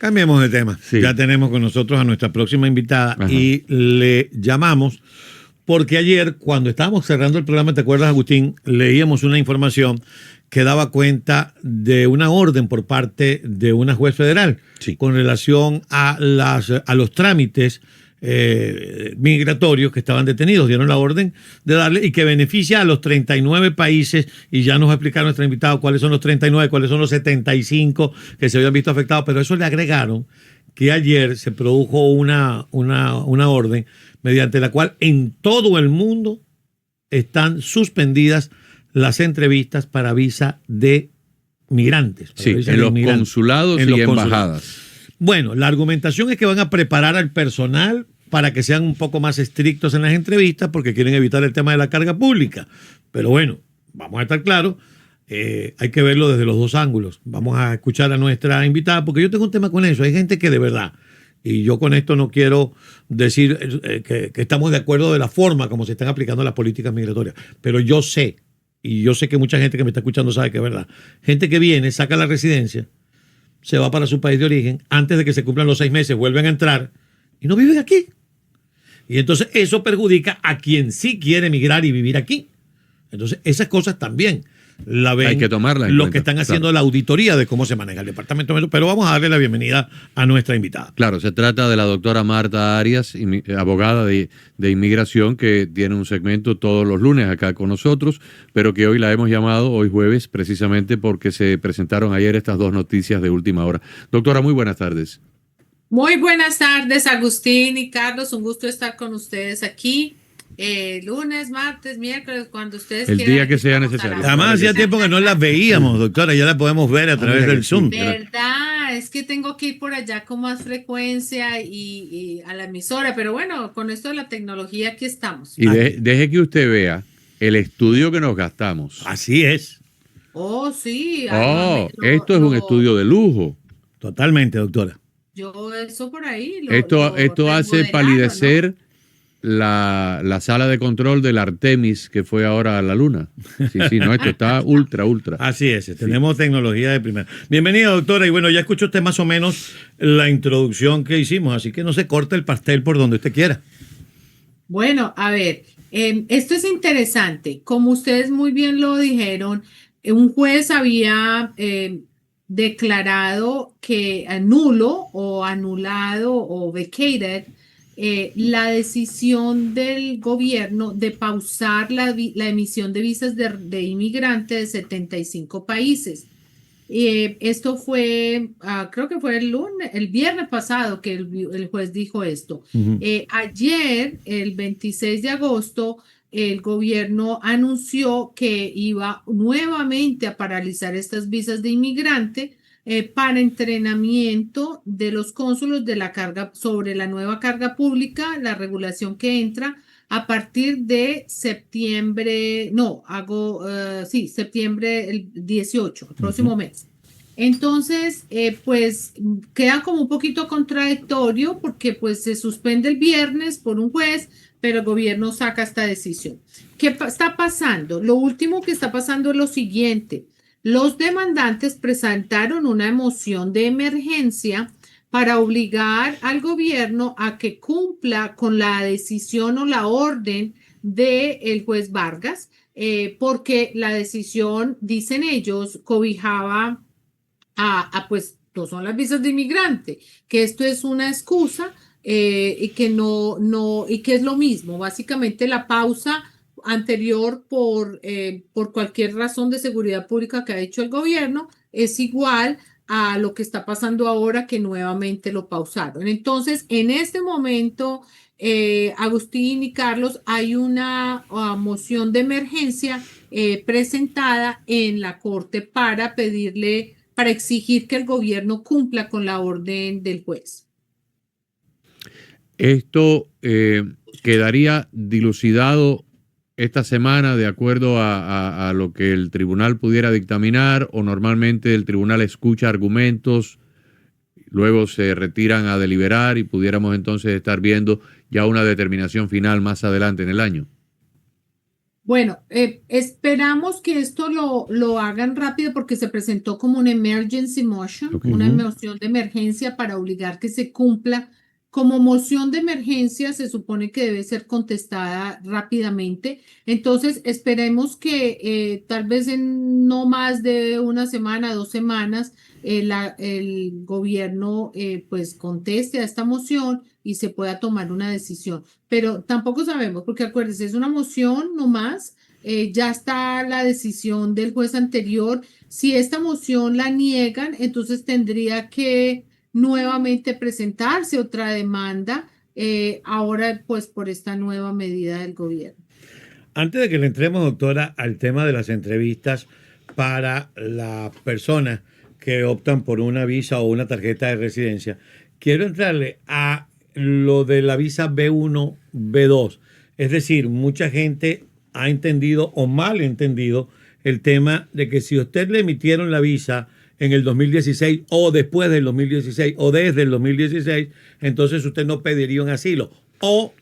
Cambiemos de tema. Sí. Ya tenemos con nosotros a nuestra próxima invitada. Ajá. Y le llamamos porque ayer, cuando estábamos cerrando el programa, ¿te acuerdas, Agustín? Leíamos una información que daba cuenta de una orden por parte de una juez federal Sí. con relación a los trámites migratorios que estaban detenidos. Dieron la orden de darle y que beneficia a los 39 países, y ya nos va a explicar nuestra invitada cuáles son los 39, cuáles son los 75 que se habían visto afectados, pero eso le agregaron que ayer se produjo una orden mediante la cual en todo el mundo están suspendidas las entrevistas para visa de migrantes. Sí, visa en de los inmigrantes. consulados En y los embajadas. Bueno, la argumentación es que van a preparar al personal para que sean un poco más estrictos en las entrevistas porque quieren evitar el tema de la carga pública. Pero bueno, vamos a estar claros, hay que verlo desde los dos ángulos. Vamos a escuchar a nuestra invitada porque yo tengo un tema con eso. Hay gente que de verdad, y yo con esto no quiero decir que estamos de acuerdo de la forma como se están aplicando las políticas migratorias, pero yo sé, y yo sé que mucha gente que me está escuchando sabe que es verdad, gente que viene, saca la residencia, se va para su país de origen, antes de que se cumplan los 6 meses vuelven a entrar y no viven aquí. Y entonces eso perjudica a quien sí quiere emigrar y vivir aquí. Entonces esas cosas también la ven Hay que tomarlas en los cuenta, que están haciendo claro. la auditoría de cómo se maneja el departamento. Pero vamos a darle la bienvenida a nuestra invitada. Claro, se trata de la doctora Marta Arias, abogada de inmigración, que tiene un segmento todos los lunes acá con nosotros, pero que hoy la hemos llamado, hoy jueves, precisamente porque se presentaron ayer estas dos noticias de última hora. Doctora, muy buenas tardes. Muy buenas tardes, Agustín y Carlos. Un gusto estar con ustedes aquí. Lunes, martes, miércoles, cuando ustedes El quieran. día que sea estamos a necesario. la Además, orden. hacía tiempo que no las veíamos, doctora, ya las podemos ver a través mira del que Zoom. sí. ¿Verdad? Es que tengo que ir por allá con más frecuencia y a la emisora, pero bueno, con esto de la tecnología aquí estamos. Y deje que usted vea el estudio que nos gastamos. Así es, Oh, sí. Esto es un estudio de lujo. totalmente, doctora. Yo eso por ahí. Esto hace remodelaron, palidecer la sala de control del Artemis que fue ahora a la Luna. Sí, no, esto está ultra. Así es, tenemos tecnología de primera. Bienvenida, doctora, y bueno, ya escuchó usted más o menos la introducción que hicimos, así que no se corte el pastel por donde usted quiera. Bueno, a ver, esto es interesante. Como ustedes muy bien lo dijeron, un juez había declarado que nulo o anulado o vacated la decisión del gobierno de pausar la emisión de visas de inmigrante de 75 países. Esto fue, creo que fue el viernes pasado que el juez dijo esto. Uh-huh. Ayer, el 26 de agosto, el gobierno anunció que iba nuevamente a paralizar estas visas de inmigrante para entrenamiento de los cónsulos de la carga sobre la nueva carga pública, la regulación que entra a partir de septiembre, septiembre el 18, el próximo mes. Entonces, pues queda como un poquito contradictorio porque pues se suspende el viernes por un juez, pero el gobierno saca esta decisión. ¿Qué está pasando? Lo último que está pasando es lo siguiente. Los demandantes presentaron una moción de emergencia para obligar al gobierno a que cumpla con la decisión o la orden del juez Vargas, porque la decisión, dicen ellos, cobijaba pues no son las visas de inmigrante, que esto es una excusa y que y que es lo mismo, básicamente la pausa anterior por cualquier razón de seguridad pública que ha hecho el gobierno es igual a lo que está pasando ahora que nuevamente lo pausaron. Entonces, en este momento, Agustín y Carlos, hay una moción de emergencia presentada en la Corte para exigir que el gobierno cumpla con la orden del juez. Esto quedaría dilucidado esta semana de acuerdo a lo que el tribunal pudiera dictaminar, o normalmente el tribunal escucha argumentos, luego se retiran a deliberar y pudiéramos entonces estar viendo ya una determinación final más adelante en el año. Bueno, esperamos que esto lo hagan rápido porque se presentó como una emergency motion, Ok. una moción de emergencia para obligar que se cumpla. Como moción de emergencia se supone que debe ser contestada rápidamente. Entonces, esperemos que tal vez en no más de una semana, 2 semanas, el gobierno pues conteste a esta moción y se pueda tomar una decisión. Pero tampoco sabemos, porque acuérdense, es una moción nomás, ya está la decisión del juez anterior. Si esta moción la niegan, entonces tendría que nuevamente presentarse otra demanda, ahora pues por esta nueva medida del gobierno. Antes de que le entremos, doctora, al tema de las entrevistas para las personas que optan por una visa o una tarjeta de residencia, quiero entrarle a lo de la visa B1, B2. Es decir, mucha gente ha entendido o mal entendido el tema de que si a usted le emitieron la visa en el 2016 o después del 2016 o desde el 2016, entonces usted no pediría un asilo o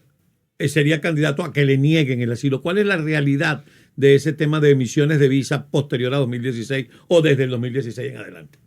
sería candidato a que le nieguen el asilo. ¿Cuál es la realidad de ese tema de emisiones de visa posterior a 2016 o desde el 2016 en adelante?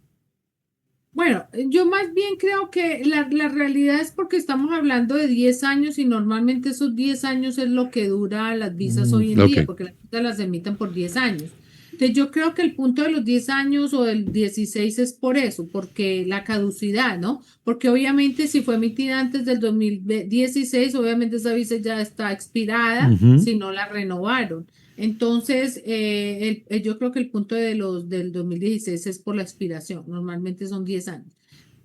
Bueno, yo más bien creo que la realidad es porque estamos hablando de 10 años y normalmente esos 10 años es lo que dura las visas hoy en Ok. día, porque las visas las emiten por 10 años. Entonces yo creo que el punto de los 10 años o del 16 es por eso, porque la caducidad, ¿no? Porque obviamente si fue emitida antes del 2016, obviamente esa visa ya está expirada si no la renovaron. Entonces, yo creo que el punto del 2016 es por la expiración, normalmente son 10 años.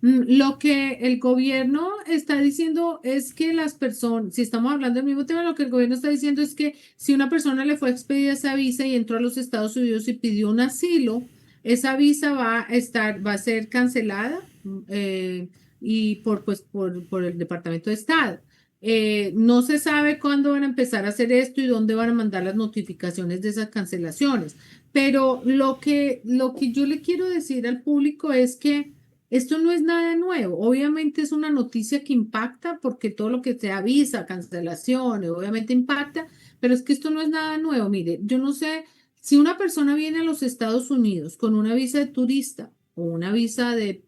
Lo que el gobierno está diciendo es que las personas, si estamos hablando del mismo tema, lo que el gobierno está diciendo es que si una persona le fue expedida esa visa y entró a los Estados Unidos y pidió un asilo, esa visa va a ser cancelada y por el Departamento de Estado. No se sabe cuándo van a empezar a hacer esto y dónde van a mandar las notificaciones de esas cancelaciones. Pero lo que yo le quiero decir al público es que esto no es nada nuevo. Obviamente es una noticia que impacta porque todo lo que se avisa, cancelaciones, obviamente impacta, pero es que esto no es nada nuevo. Mire, yo no sé si una persona viene a los Estados Unidos con una visa de turista o una visa de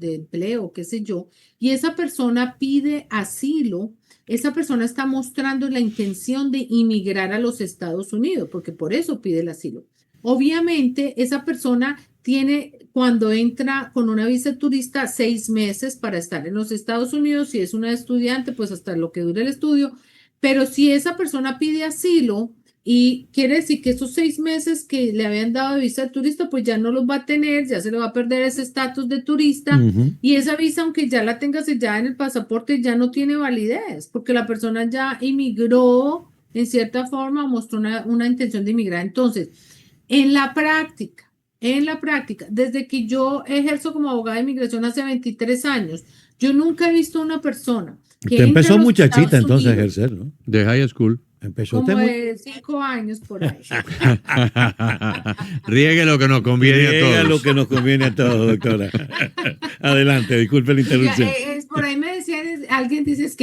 empleo, qué sé yo, y esa persona pide asilo. Esa persona está mostrando la intención de inmigrar a los Estados Unidos, porque por eso pide el asilo. Obviamente, esa persona tiene, cuando entra con una visa de turista, 6 meses para estar en los Estados Unidos. Si es una estudiante, pues hasta lo que dure el estudio. Pero si esa persona pide asilo y quiere decir que esos 6 meses que le habían dado de visa de turista, pues ya no los va a tener, ya se le va a perder ese estatus de turista. Y esa visa, aunque ya la tenga sellada en el pasaporte, ya no tiene validez, porque la persona ya inmigró en cierta forma, mostró una intención de inmigrar. Entonces, en la práctica, desde que yo ejerzo como abogada de inmigración hace 23 años, yo nunca he visto una persona que Usted entre a empezó los muchachita Estados entonces a Unidos, ejercer, ¿no? De high school. Empezó usted como muy... de 5 años por ahí. Riegue lo que nos conviene a Llega todos. lo que nos conviene a todos, doctora. Adelante, disculpe la Oiga, interrupción. por ahí me decían, alguien dice, es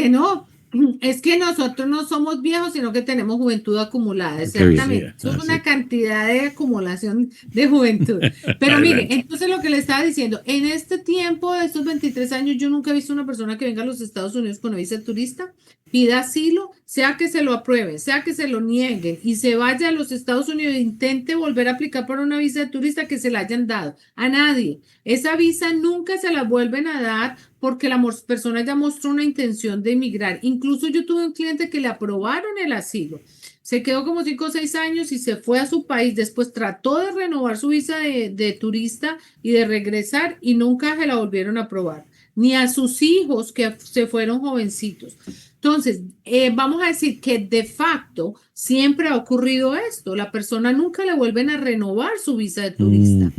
que nosotros no somos viejos, sino que tenemos juventud acumulada. Qué bien. Exactamente. Sí, Es así. una cantidad de acumulación de juventud. Pero mire, Adelante. entonces lo que le estaba diciendo, en este tiempo de estos 23 años, yo nunca he visto una persona que venga a los Estados Unidos con una visa de turista, pida asilo, sea que se lo aprueben, sea que se lo nieguen y se vaya a los Estados Unidos e intente volver a aplicar para una visa de turista que se la hayan dado. A nadie. Esa visa nunca se la vuelven a dar porque la persona ya mostró una intención de emigrar. Incluso yo tuve un cliente que le aprobaron el asilo. Se quedó como 5 o 6 años y se fue a su país. Después trató de renovar su visa de turista y de regresar y nunca se la volvieron a aprobar. Ni a sus hijos que se fueron jovencitos. Entonces, vamos a decir que de facto siempre ha ocurrido esto. La persona nunca le vuelven a renovar su visa de turista.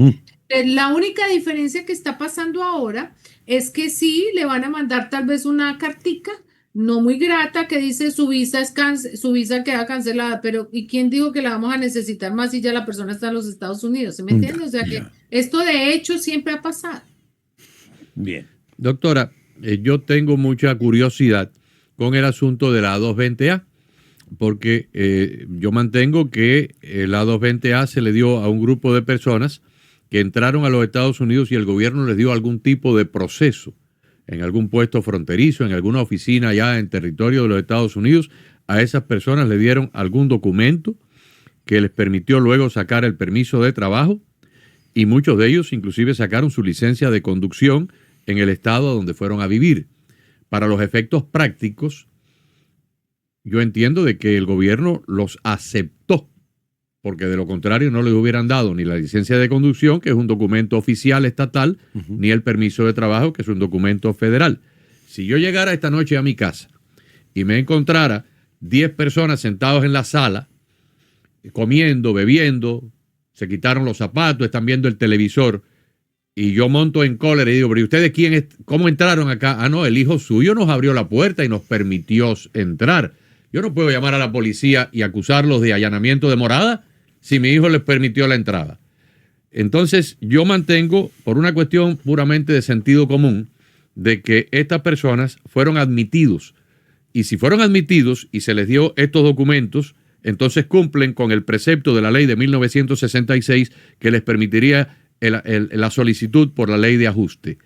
La única diferencia que está pasando ahora es que sí le van a mandar tal vez una cartica no muy grata que dice su visa su visa queda cancelada, pero ¿y quién dijo que la vamos a necesitar más si ya la persona está en los Estados Unidos? ¿Se me entiende? O sea que esto de hecho siempre ha pasado. Bien. Doctora, yo tengo mucha curiosidad con el asunto de la A220A. porque yo mantengo que la 220A se le dio a un grupo de personas que entraron a los Estados Unidos y el gobierno les dio algún tipo de proceso en algún puesto fronterizo, en alguna oficina allá en territorio de los Estados Unidos. A esas personas le dieron algún documento que les permitió luego sacar el permiso de trabajo, y muchos de ellos inclusive sacaron su licencia de conducción en el estado donde fueron a vivir. Para los efectos prácticos, yo entiendo de que el gobierno los aceptó, porque de lo contrario no les hubieran dado ni la licencia de conducción, que es un documento oficial estatal, ni el permiso de trabajo, que es un documento federal. Si yo llegara esta noche a mi casa y me encontrara 10 personas sentados en la sala, comiendo, bebiendo, se quitaron los zapatos, están viendo el televisor, y yo monto en cólera y digo, pero ¿y ustedes cómo entraron acá? Ah, no, el hijo suyo nos abrió la puerta y nos permitió entrar. Yo no puedo llamar a la policía y acusarlos de allanamiento de morada si mi hijo les permitió la entrada. Entonces, yo mantengo, por una cuestión puramente de sentido común, de que estas personas fueron admitidos. Y si fueron admitidos y se les dio estos documentos, entonces cumplen con el precepto de la ley de 1966 que les permitiría la solicitud por la ley de ajuste.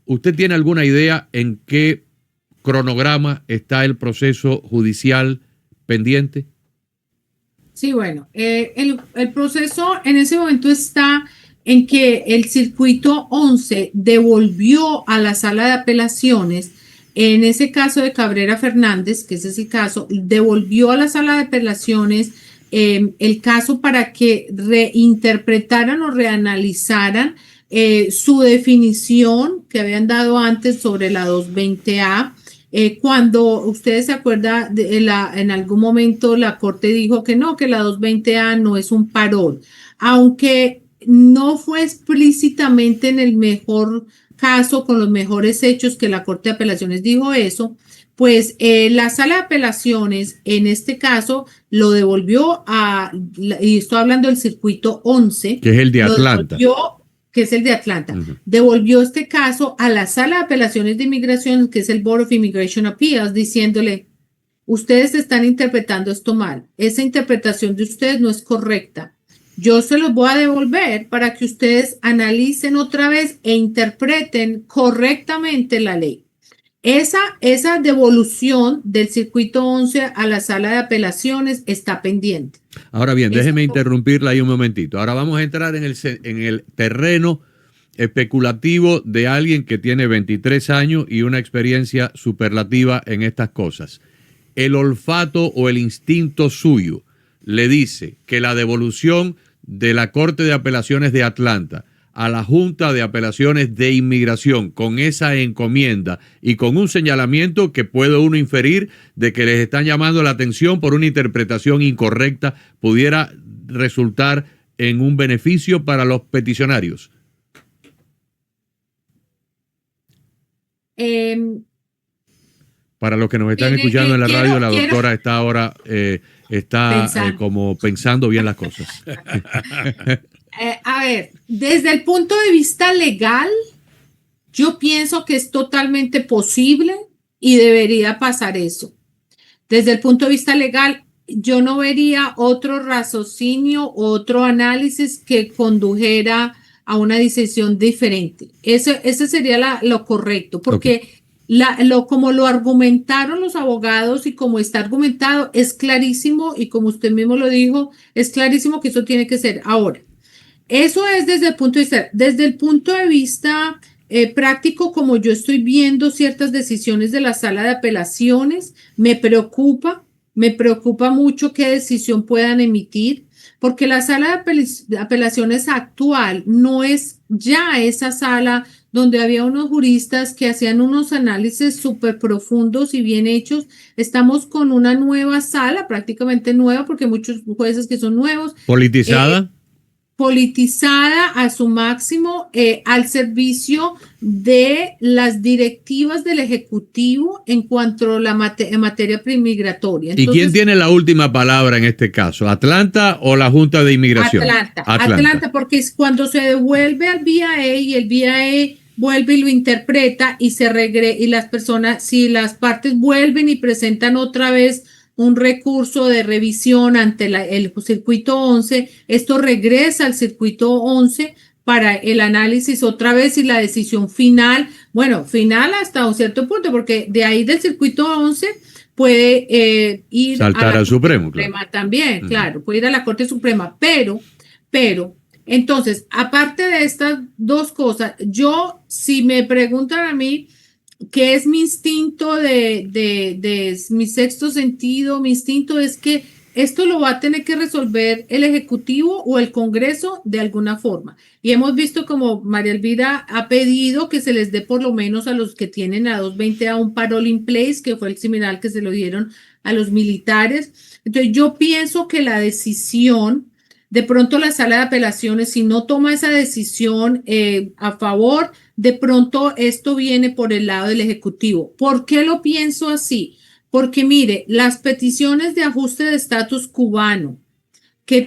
¿Usted tiene alguna idea en qué cronograma está el proceso judicial pendiente? Sí, bueno, el proceso en ese momento está en que el circuito 11 devolvió a la sala de apelaciones, en ese caso de Cabrera Fernández, que ese es el caso, devolvió a la sala de apelaciones el caso para que reinterpretaran o reanalizaran su definición que habían dado antes sobre la 220A. Cuando ustedes se acuerdan, en algún momento la Corte dijo que no, que la 220A no es un parol, aunque no fue explícitamente en el mejor caso, con los mejores hechos que la Corte de Apelaciones dijo eso, pues la sala de apelaciones en este caso lo devolvió y estoy hablando del circuito 11. Que es el de Atlanta. Que es el de Atlanta. Devolvió este caso a la sala de apelaciones de inmigración, que es el Board of Immigration Appeals, diciéndole, ustedes están interpretando esto mal. Esa interpretación de ustedes no es correcta. Yo se los voy a devolver para que ustedes analicen otra vez e interpreten correctamente la ley. Esa devolución del circuito 11 a la sala de apelaciones está pendiente. Ahora bien, déjeme interrumpirla ahí un momentito. Ahora vamos a entrar en el terreno especulativo de alguien que tiene 23 años y una experiencia superlativa en estas cosas. El olfato o el instinto suyo le dice que la devolución de la Corte de Apelaciones de Atlanta a la Junta de Apelaciones de Inmigración con esa encomienda y con un señalamiento que puede uno inferir de que les están llamando la atención por una interpretación incorrecta, pudiera resultar en un beneficio para los peticionarios. Para los que nos están escuchando en la radio, la doctora está ahora como pensando bien las cosas. A ver, desde el punto de vista legal, yo pienso que es totalmente posible y debería pasar eso. Desde el punto de vista legal, yo no vería otro raciocinio, otro análisis que condujera a una decisión diferente. Ese sería lo correcto, porque como lo argumentaron los abogados y como está argumentado, es clarísimo, y como usted mismo lo dijo, es clarísimo que eso tiene que ser ahora. Eso es desde el punto de vista práctico, como yo estoy viendo ciertas decisiones de la sala de apelaciones, me preocupa mucho qué decisión puedan emitir, porque la sala de apelaciones actual no es ya esa sala donde había unos juristas que hacían unos análisis súper profundos y bien hechos. Estamos con una nueva sala, prácticamente nueva, porque hay muchos jueces que son nuevos. ¿Politizada? Politizada a su máximo, al servicio de las directivas del Ejecutivo en cuanto a la materia premigratoria. Entonces, ¿y quién tiene la última palabra en este caso? ¿Atlanta o la Junta de Inmigración? Atlanta, porque es cuando se devuelve al BIA y el BIA vuelve y lo interpreta y y las personas, si las partes vuelven y presentan otra vez un recurso de revisión ante el circuito 11, esto regresa al circuito 11 para el análisis otra vez y la decisión final, bueno, final hasta un cierto punto, porque de ahí del circuito 11 puede ir saltar a al la Supremo, Corte Suprema claro. también, claro, puede ir a la Corte Suprema, pero, entonces, aparte de estas dos cosas, yo, si me preguntan a mí, ¿qué es mi instinto de mi sexto sentido? Mi instinto es que esto lo va a tener que resolver el Ejecutivo o el Congreso de alguna forma. Y hemos visto como María Elvira ha pedido que se les dé por lo menos a los que tienen a 220 a un parole in place, que fue el similar que se lo dieron a los militares. Entonces yo pienso que la decisión, de pronto la sala de apelaciones, si no toma esa decisión a favor, de pronto esto viene por el lado del Ejecutivo. ¿Por qué lo pienso así? Porque mire, las peticiones de ajuste de estatus cubano,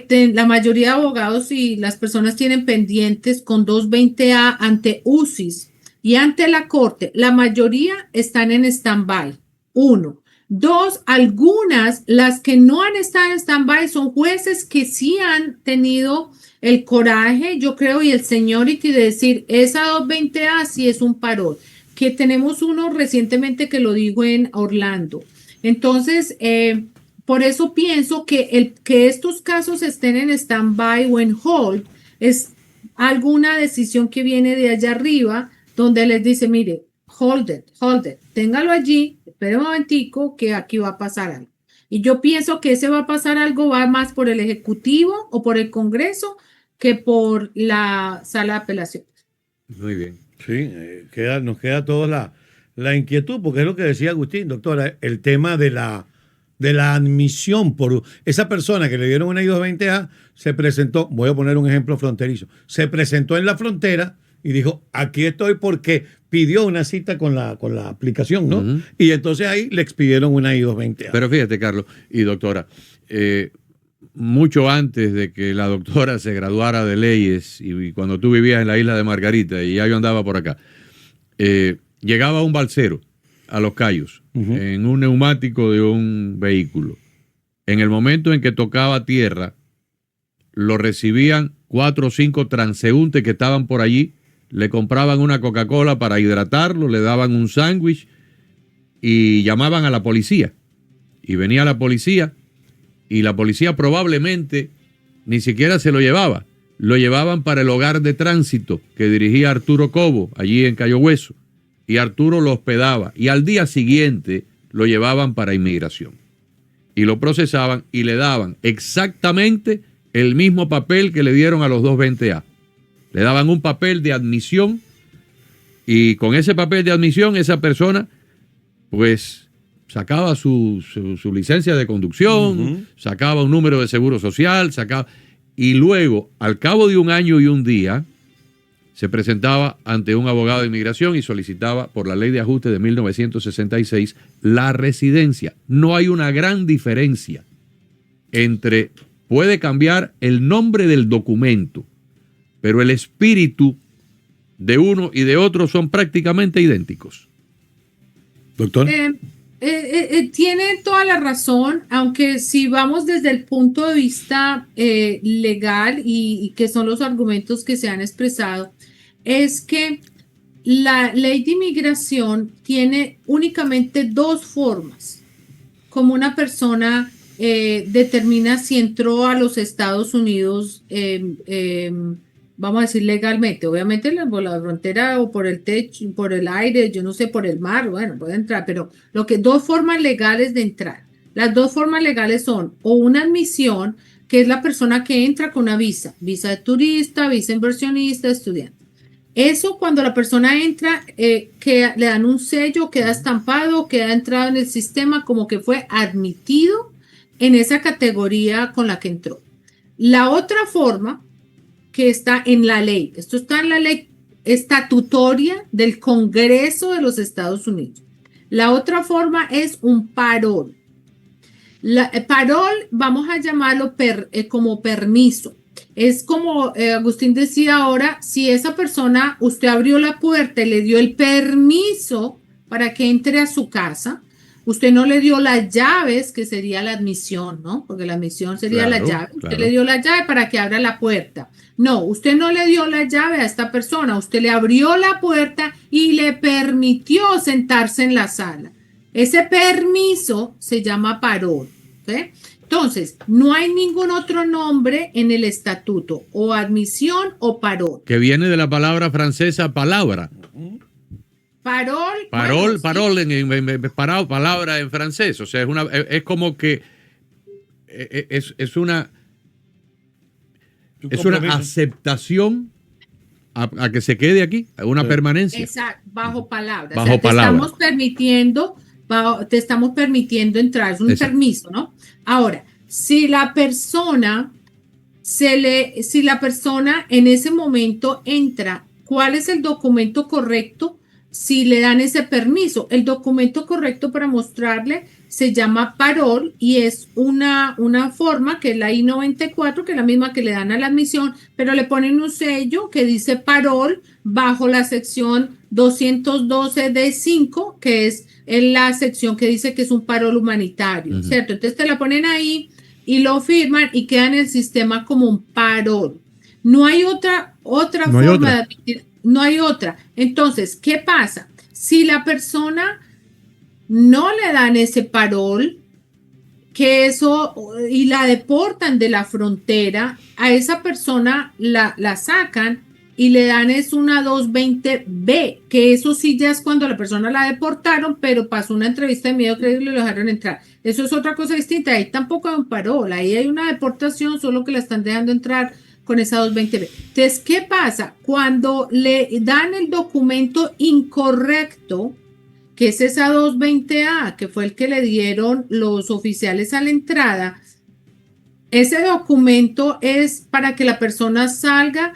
la mayoría de abogados y las personas tienen pendientes con 220A ante UCIS y ante la Corte, la mayoría están en stand-by. Uno. Dos, algunas, las que no han estado en stand-by son jueces que sí han tenido el coraje, yo creo, y el seniority de decir, esa 220A sí es un parol, que tenemos uno recientemente que lo dijo en Orlando. Entonces, por eso pienso que que estos casos estén en stand-by o en hold es alguna decisión que viene de allá arriba, donde les dice, mire, hold it, téngalo allí, espere un momentico que aquí va a pasar algo. Y yo pienso que ese va a pasar algo, va más por el Ejecutivo o por el Congreso que por la sala de apelaciones. Muy bien. Sí, nos queda a todos la inquietud, porque es lo que decía Agustín, doctora, el tema de la admisión por esa persona que le dieron una I-220A, se presentó, voy a poner un ejemplo fronterizo, se presentó en la frontera y dijo, aquí estoy porque pidió una cita con la aplicación, ¿no? Uh-huh. Y entonces ahí le expidieron una I-220A. Pero fíjate, Carlos y doctora, mucho antes de que la doctora se graduara de leyes y cuando tú vivías en la isla de Margarita y ya yo andaba por acá, llegaba un balsero a Los Cayos uh-huh. en un neumático de un vehículo. En el momento en que tocaba tierra, lo recibían 4 o 5 transeúntes que estaban por allí, le compraban una Coca-Cola para hidratarlo, le daban un sándwich y llamaban a la policía. Y venía la policía y la policía probablemente ni siquiera se lo llevaba. Lo llevaban para el hogar de tránsito que dirigía Arturo Cobo, allí en Cayo Hueso. Y Arturo lo hospedaba. Y al día siguiente lo llevaban para inmigración. Y lo procesaban y le daban exactamente el mismo papel que le dieron a los 220A. Le daban un papel de admisión y con ese papel de admisión esa persona pues sacaba su licencia de conducción, uh-huh. sacaba un número de seguro social, y luego al cabo de un año y un día se presentaba ante un abogado de inmigración y solicitaba por la ley de ajuste de 1966 la residencia. No hay una gran diferencia entre, puede cambiar el nombre del documento, pero el espíritu de uno y de otro son prácticamente idénticos. Doctor. Tiene toda la razón, aunque si vamos desde el punto de vista legal y que son los argumentos que se han expresado, es que la ley de inmigración tiene únicamente 2 formas, como una persona determina si entró a los Estados Unidos vamos a decir legalmente, obviamente por la frontera o por el techo, por el aire, yo no sé, por el mar, bueno, puede entrar, pero 2 formas legales de entrar. Las 2 formas legales son o una admisión, que es la persona que entra con una visa de turista, visa inversionista, estudiante. Eso cuando la persona entra, que le dan un sello, queda estampado, queda entrado en el sistema como que fue admitido en esa categoría con la que entró. La otra forma que está en la ley. Esto está en la ley estatutaria del Congreso de los Estados Unidos. La otra forma es un parol. Parol vamos a llamarlo como permiso. Es como Agustín decía ahora, si esa persona, usted abrió la puerta y le dio el permiso para que entre a su casa, usted no le dio las llaves, que sería la admisión, ¿no? Porque la admisión sería la Claro, llave. Usted claro. le dio la llave para que abra la puerta. No, usted no le dio la llave a esta persona, usted le abrió la puerta y le permitió sentarse en la sala. Ese permiso se llama parol, ¿ok? Entonces, no hay ningún otro nombre en el estatuto, o admisión o parol. Que viene de la palabra francesa palabra. Parol, Parol, bueno, sí. parol, palabra en francés. O sea, es como que es una compromiso. aceptación a que se quede aquí, a una permanencia. Exacto, bajo palabra. Bajo palabra. Te estamos permitiendo entrar, es un Exacto. permiso, ¿no? Ahora, si la persona en ese momento entra, ¿cuál es el documento correcto? Si le dan ese permiso, el documento correcto para mostrarle se llama parol y es una forma que es la I-94, que es la misma que le dan a la admisión, pero le ponen un sello que dice parol bajo la sección 212D5, que es en la sección que dice que es un parol humanitario, ¿cierto? Entonces te la ponen ahí y lo firman y queda en el sistema como un parol. No hay otra No hay forma otra. de admitir. No hay otra. Entonces, ¿qué pasa? Si la persona no le dan ese parol, y la deportan de la frontera, a esa persona la sacan y le dan es una 220B, que eso sí ya es cuando la persona la deportaron, pero pasó una entrevista de medio crédito y lo dejaron entrar. Eso es otra cosa distinta. Ahí tampoco hay un parol, ahí hay una deportación, solo que la están dejando entrar con esa 220B. Entonces, ¿qué pasa? Cuando le dan el documento incorrecto, que es esa 220A, que fue el que le dieron los oficiales a la entrada, ese documento es para que la persona salga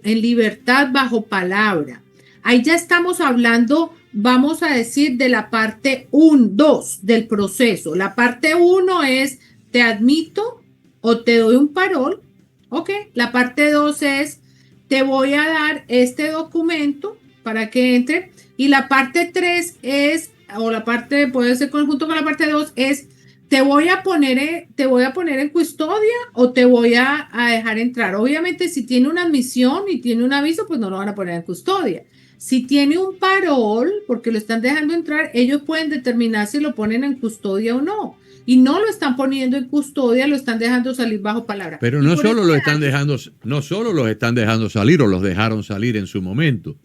en libertad, bajo palabra. Ahí ya estamos hablando, vamos a decir, de la parte 2 del proceso. La parte 1 es, te admito o te doy un parol. Ok, la parte 2 es, te voy a dar este documento para que entre. Y la parte 3 es, o la parte, puede ser conjunto con la parte 2, es, te voy a poner en custodia o te voy a dejar entrar. Obviamente, si tiene una admisión y tiene un aviso, pues no lo van a poner en custodia. Si tiene un parol, porque lo están dejando entrar, ellos pueden determinar si lo ponen en custodia o no. Y no lo están poniendo en custodia, lo están dejando salir bajo palabra. Pero no solo los están dejando salir o los dejaron salir en su momento.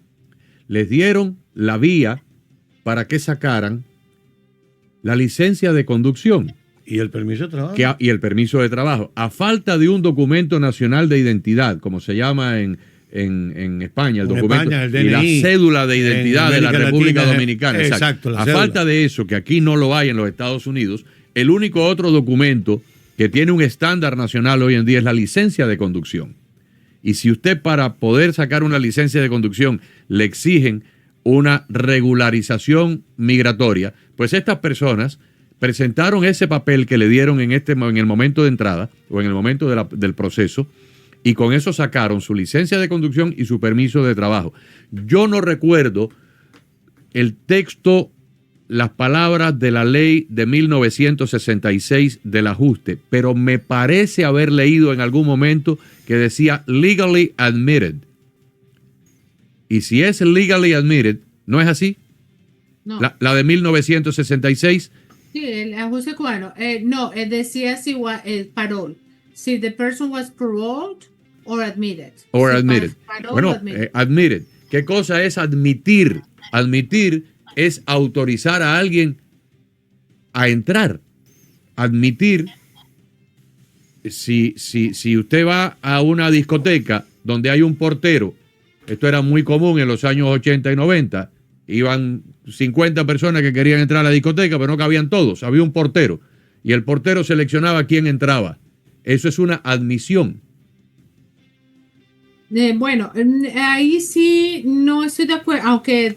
Les dieron la vía para que sacaran la licencia de conducción. Y el permiso de trabajo. Y el permiso de trabajo. A falta de un documento nacional de identidad, como se llama en España, el documento España, el y la DNI, cédula de identidad de la América República Latina, Dominicana. exacto, la A cédula. falta de eso, que aquí no lo hay en los Estados Unidos, el único otro documento que tiene un estándar nacional hoy en día es la licencia de conducción. Y si usted, para poder sacar una licencia de conducción, le exigen una regularización migratoria, pues estas personas presentaron ese papel que le dieron en el momento de entrada o en el momento del proceso, y con eso sacaron su licencia de conducción y su permiso de trabajo. Yo no recuerdo el texto, las palabras de la ley de 1966 del ajuste, pero me parece haber leído en algún momento que decía legally admitted. Y si es legally admitted, ¿no es así? No. La de 1966. Sí, el ajuste cubano. No, decía si parol. Si the person was paroled or admitted. Or Si admitted. paroled Bueno, o admitted. admitted. ¿Qué cosa es admitir? Admitir es autorizar a alguien a entrar. Admitir, si usted va a una discoteca donde hay un portero, esto era muy común en los años 80 y 90, iban 50 personas que querían entrar a la discoteca, pero no cabían todos, había un portero, y el portero seleccionaba quién entraba. Eso es una admisión. Bueno, ahí sí no estoy de acuerdo, aunque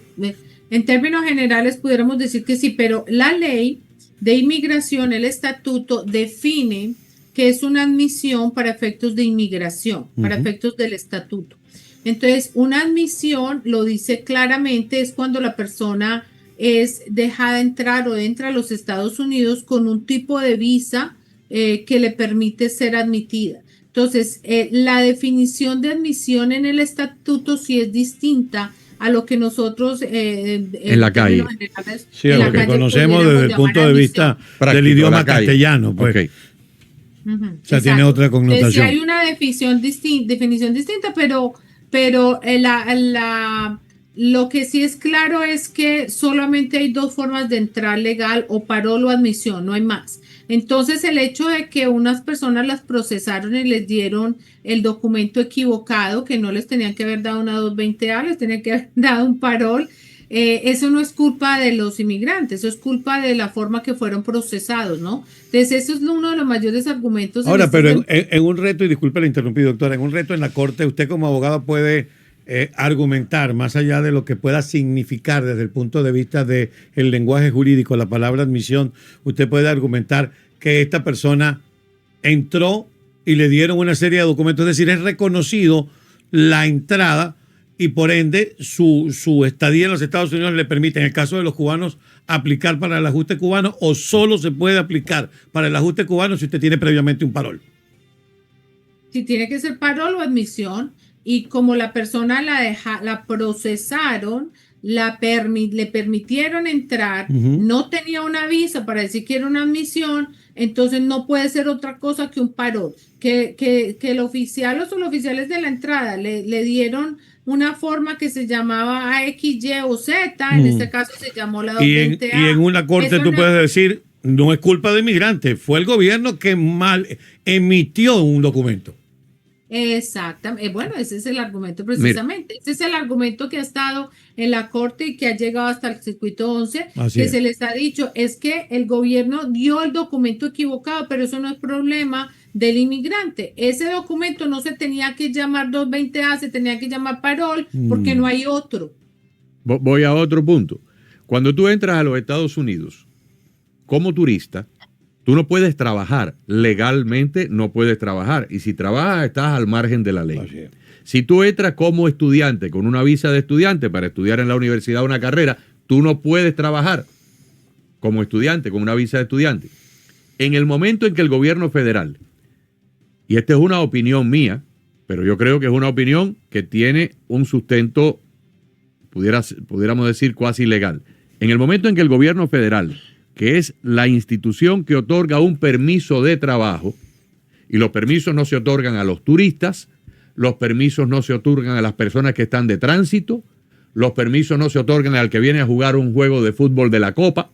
en términos generales pudiéramos decir que sí, pero la ley de inmigración, el estatuto, define que es una admisión para efectos de inmigración, para efectos del estatuto. Entonces, una admisión, lo dice claramente, es cuando la persona es dejada entrar o entra a los Estados Unidos con un tipo de visa que le permite ser admitida. Entonces, la definición de admisión en el estatuto sí es distinta a lo que nosotros en la calle. Sí, a lo que conocemos desde el punto de vista del idioma castellano, pues. Okay. Uh-huh, o sea, tiene otra connotación. Sí, hay una definición distinta, pero lo que sí es claro es que solamente hay dos formas de entrar legal, o parol o admisión, no hay más. Entonces, el hecho de que unas personas las procesaron y les dieron el documento equivocado, que no les tenían que haber dado una 220A, les tenían que haber dado un parol, eso no es culpa de los inmigrantes, eso es culpa de la forma que fueron procesados, ¿no? Entonces, eso es uno de los mayores argumentos. Ahora, pero en un reto, y disculpe la interrumpí, doctora, en un reto en la corte, usted como abogado puede argumentar, más allá de lo que pueda significar desde el punto de vista del lenguaje jurídico, la palabra admisión, usted puede argumentar que esta persona entró y le dieron una serie de documentos, es decir, es reconocido la entrada y por ende su estadía en los Estados Unidos le permite, en el caso de los cubanos, aplicar para el ajuste cubano, o solo se puede aplicar para el ajuste cubano si usted tiene previamente un parol. Si tiene que ser parol o admisión. Y como la persona la procesaron, le permitieron entrar, no tenía una visa para decir que era una admisión, entonces no puede ser otra cosa que un parol. Que el oficial o suboficiales de la entrada le dieron una forma que se llamaba A, X, Y o Z, en este caso se llamó la 220A. Y en una corte tú puedes decir, no es culpa de inmigrante, fue el gobierno que mal emitió un documento. Exactamente. Bueno, ese es el argumento precisamente. Ese es el argumento que ha estado en la corte y que ha llegado hasta el circuito 11, que se les ha dicho, es que el gobierno dio el documento equivocado, pero eso no es problema del inmigrante. Ese documento no se tenía que llamar 220A, se tenía que llamar parol, porque no hay otro. Voy a otro punto. Cuando tú entras a los Estados Unidos como turista, tú no puedes trabajar, legalmente no puedes trabajar, y si trabajas estás al margen de la ley. Si tú entras como estudiante, con una visa de estudiante para estudiar en la universidad una carrera, tú no puedes trabajar como estudiante, con una visa de estudiante. En el momento en que el gobierno federal, y esta es una opinión mía, pero yo creo que es una opinión que tiene un sustento, pudiéramos decir, cuasi legal. En el momento en que el gobierno federal, que es la institución que otorga un permiso de trabajo, y los permisos no se otorgan a los turistas, los permisos no se otorgan a las personas que están de tránsito, los permisos no se otorgan al que viene a jugar un juego de fútbol de la Copa,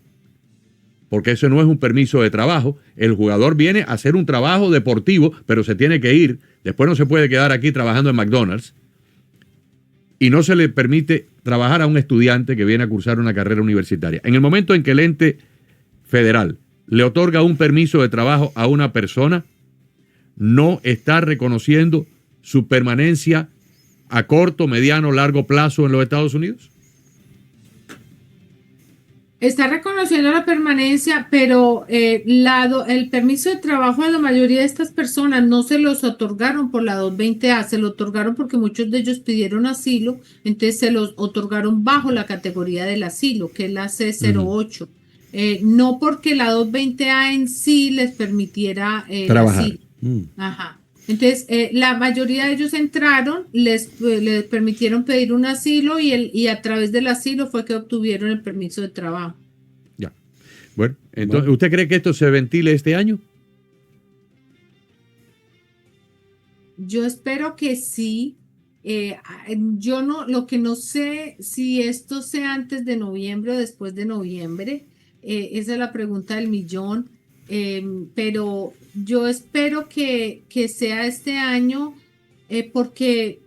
porque eso no es un permiso de trabajo. El jugador viene a hacer un trabajo deportivo, pero se tiene que ir, después no se puede quedar aquí trabajando en McDonald's, y no se le permite trabajar a un estudiante que viene a cursar una carrera universitaria. En el momento en que el ente federal le otorga un permiso de trabajo a una persona, no está reconociendo su permanencia a corto, mediano, largo plazo en los Estados Unidos. Está reconociendo la permanencia, pero el permiso de trabajo a la mayoría de estas personas no se los otorgaron por la 220A, se lo otorgaron porque muchos de ellos pidieron asilo, entonces se los otorgaron bajo la categoría del asilo, que es la C08. No porque la 220A en sí les permitiera trabajar. asilo. Ajá. Entonces, la mayoría de ellos entraron, les permitieron pedir un asilo y a través del asilo fue que obtuvieron el permiso de trabajo. Ya. Bueno, entonces, ¿usted cree que esto se ventile este año? Yo espero que sí. Lo que no sé si esto sea antes de noviembre o después de noviembre. Esa es la pregunta del millón. Pero yo espero que sea este año, porque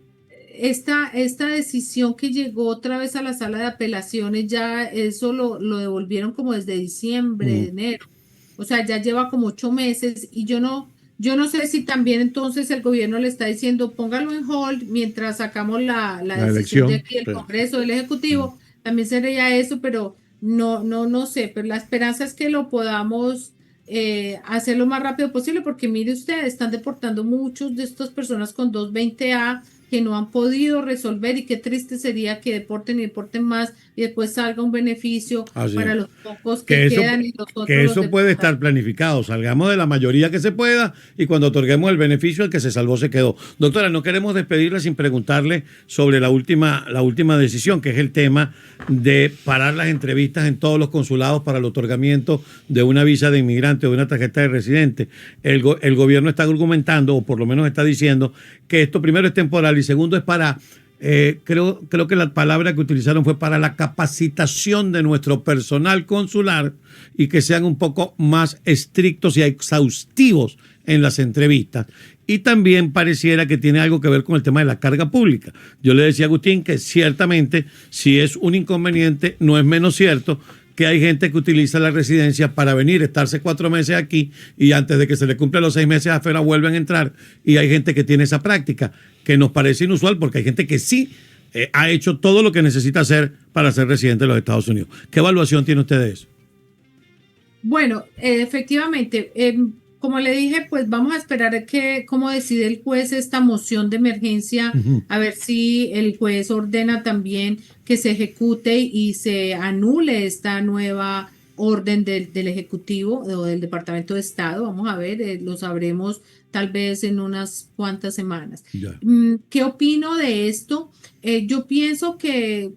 esta decisión que llegó otra vez a la sala de apelaciones, ya eso lo devolvieron como desde diciembre, enero. O sea, ya lleva como 8 meses y yo no sé si también entonces el gobierno le está diciendo póngalo en hold mientras sacamos la decisión de aquí del Congreso, del Ejecutivo. También sería eso, pero no sé. Pero la esperanza es que lo podamos hacer lo más rápido posible, porque mire usted, están deportando muchos de estas personas con 220A que no han podido resolver, y qué triste sería que deporten y deporten más y después salga un beneficio Así para es. los pocos Que que eso, quedan y los otros que los eso puede deportan. estar planificado. Salgamos de la mayoría que se pueda y cuando otorguemos el beneficio, el que se salvó se quedó. Doctora, no queremos despedirla sin preguntarle sobre la última decisión, que es el tema de parar las entrevistas en todos los consulados para el otorgamiento de una visa de inmigrante o de una tarjeta de residente. El gobierno está argumentando, o por lo menos está diciendo, que esto primero es temporal y segundo es para creo que la palabra que utilizaron fue para la capacitación de nuestro personal consular y que sean un poco más estrictos y exhaustivos en las entrevistas. Y también pareciera que tiene algo que ver con el tema de la carga pública. Yo le decía a Agustín que ciertamente, si es un inconveniente, no es menos cierto que hay gente que utiliza la residencia para venir, estarse 4 meses aquí y antes de que se le cumplan los 6 meses afuera vuelven a entrar. Y hay gente que tiene esa práctica, que nos parece inusual porque hay gente que sí ha hecho todo lo que necesita hacer para ser residente de los Estados Unidos. ¿Qué evaluación tiene usted de eso? Bueno, efectivamente, como le dije, pues vamos a esperar a que cómo decide el juez esta moción de emergencia, a ver si el juez ordena también que se ejecute y se anule esta nueva orden del Ejecutivo o del Departamento de Estado. Vamos a ver, lo sabremos tal vez en unas cuantas semanas. Ya. ¿Qué opino de esto? Yo pienso que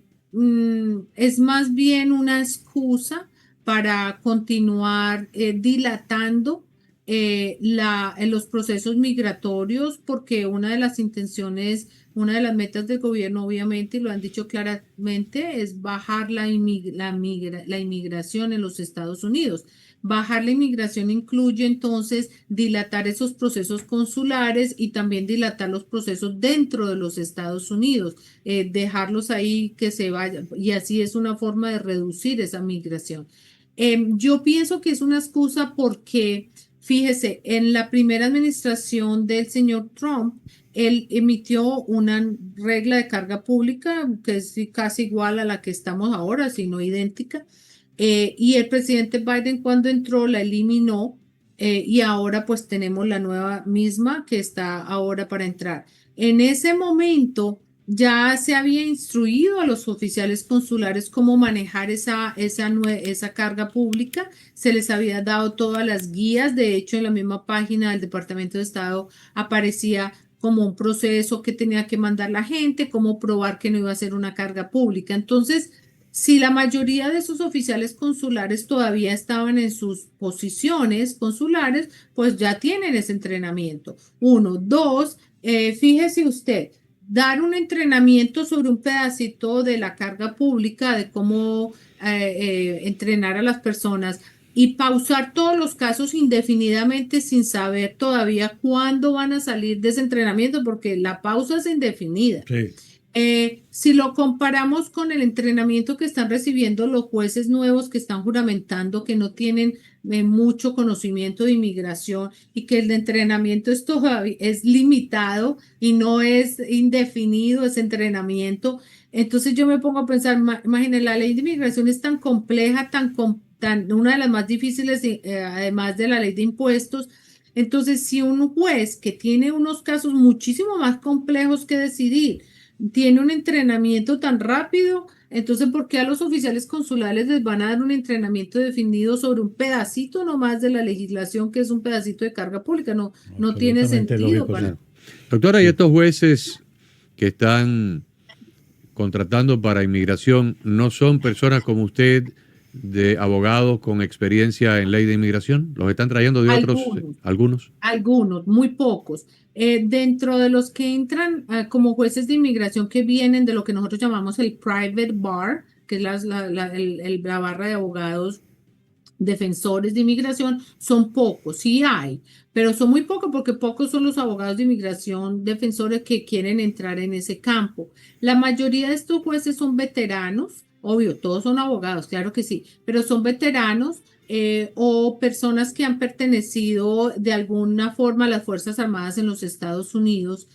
es más bien una excusa para continuar dilatando los procesos migratorios, porque una de las intenciones, una de las metas del gobierno, obviamente, y lo han dicho claramente, es bajar la inmigración en los Estados Unidos. Bajar la inmigración incluye entonces dilatar esos procesos consulares y también dilatar los procesos dentro de los Estados Unidos, dejarlos ahí que se vayan, y así es una forma de reducir esa migración. Yo pienso que es una excusa porque, fíjese, en la primera administración del señor Trump, él emitió una regla de carga pública que es casi igual a la que estamos ahora, sino idéntica. Y el presidente Biden cuando entró la eliminó, y ahora pues tenemos la nueva misma que está ahora para entrar. En ese momento ya se había instruido a los oficiales consulares cómo manejar esa carga pública, se les había dado todas las guías, de hecho en la misma página del Departamento de Estado aparecía como un proceso que tenía que mandar la gente, cómo probar que no iba a ser una carga pública. Entonces, si la mayoría de esos oficiales consulares todavía estaban en sus posiciones consulares, pues ya tienen ese entrenamiento. Uno, dos, fíjese usted, dar un entrenamiento sobre un pedacito de la carga pública, de cómo entrenar a las personas y pausar todos los casos indefinidamente sin saber todavía cuándo van a salir de ese entrenamiento, porque la pausa es indefinida. Sí. Si lo comparamos con el entrenamiento que están recibiendo los jueces nuevos que están juramentando, que no tienen mucho conocimiento de inmigración y que el de entrenamiento es limitado y no es indefinido ese entrenamiento, entonces yo me pongo a pensar, imagínense, la ley de inmigración es tan compleja, una de las más difíciles, además de la ley de impuestos. Entonces, si un juez que tiene unos casos muchísimo más complejos que decidir, tiene un entrenamiento tan rápido, entonces ¿por qué a los oficiales consulares les van a dar un entrenamiento definido sobre un pedacito nomás de la legislación, que es un pedacito de carga pública? No tiene Absolutamente sentido. lógico, sí. Doctora, ¿y estos jueces que están contratando para inmigración no son personas como usted, de abogados con experiencia en ley de inmigración? ¿Los están trayendo de otros? ¿Algunos? Algunos, muy pocos. Dentro de los que entran como jueces de inmigración, que vienen de lo que nosotros llamamos el private bar, que es la barra de abogados defensores de inmigración, son pocos, sí hay, pero son muy pocos, porque pocos son los abogados de inmigración defensores que quieren entrar en ese campo. La mayoría de estos jueces son veteranos, obvio, todos son abogados, claro que sí, pero son veteranos o personas que han pertenecido de alguna forma a las Fuerzas Armadas en los Estados Unidos,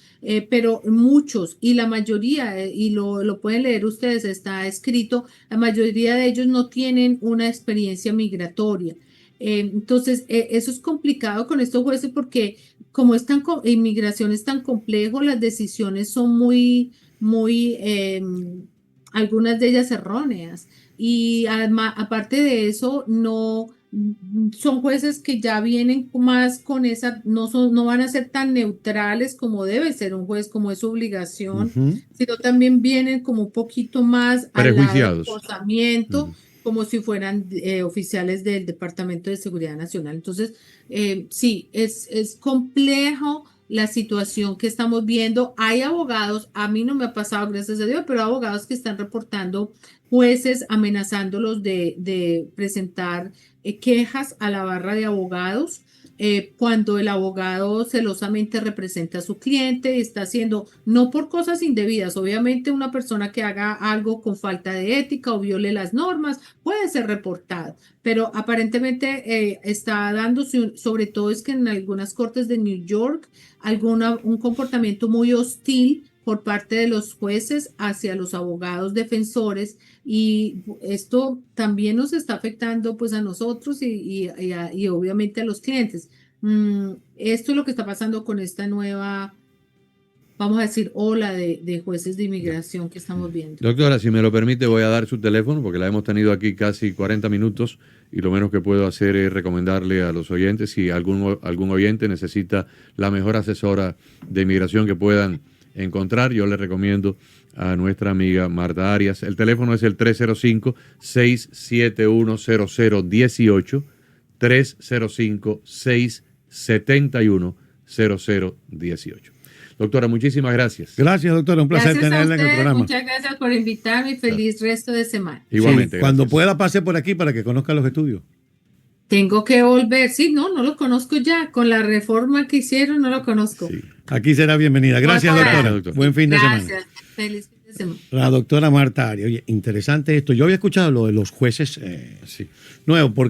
pero muchos y la mayoría, y lo pueden leer ustedes, está escrito, la mayoría de ellos no tienen una experiencia migratoria. Entonces, eso es complicado con estos jueces porque como inmigración es tan complejo, las decisiones son algunas de ellas erróneas. Y además, aparte de eso, no son jueces que ya vienen más con esa, no van a ser tan neutrales como debe ser un juez, como es su obligación, Ujú. sino también vienen como un poquito más al lado del Prejuiciados. comportamiento, como si fueran oficiales del Departamento de Seguridad Nacional. Entonces, sí, es complejo la situación que estamos viendo. Hay abogados, a mí no me ha pasado, gracias a Dios, pero hay abogados que están reportando jueces amenazándolos de presentar quejas a la barra de abogados. Cuando el abogado celosamente representa a su cliente y está haciendo, no por cosas indebidas, obviamente una persona que haga algo con falta de ética o viole las normas puede ser reportado, pero aparentemente está dándose, sobre todo es que en algunas cortes de New York, un comportamiento muy hostil por parte de los jueces hacia los abogados defensores, y esto también nos está afectando pues a nosotros y obviamente a los clientes. Esto es lo que está pasando con esta nueva, vamos a decir, ola de jueces de inmigración que estamos viendo. Doctora, si me lo permite, voy a dar su teléfono porque la hemos tenido aquí casi 40 minutos y lo menos que puedo hacer es recomendarle a los oyentes, si algún oyente necesita la mejor asesora de inmigración que puedan encontrar, yo le recomiendo a nuestra amiga Marta Arias. El teléfono es el 305-671-0018, 305-671-0018. Doctora, muchísimas gracias. Gracias, doctora. Un placer Gracias a tenerla en el ustedes, programa. muchas gracias por invitarme y feliz resto de semana. Igualmente. Sí, cuando gracias. pueda, pase por aquí para que conozca los estudios. Tengo que volver, sí, no lo conozco ya, con la reforma que hicieron no lo conozco. Sí. Aquí será bienvenida. Gracias, Ojalá. doctora. Doctor. Buen fin de semana. Gracias, feliz fin de semana. La doctora Marta Arias. Oye, interesante esto. Yo había escuchado lo de los jueces Sí. nuevos, porque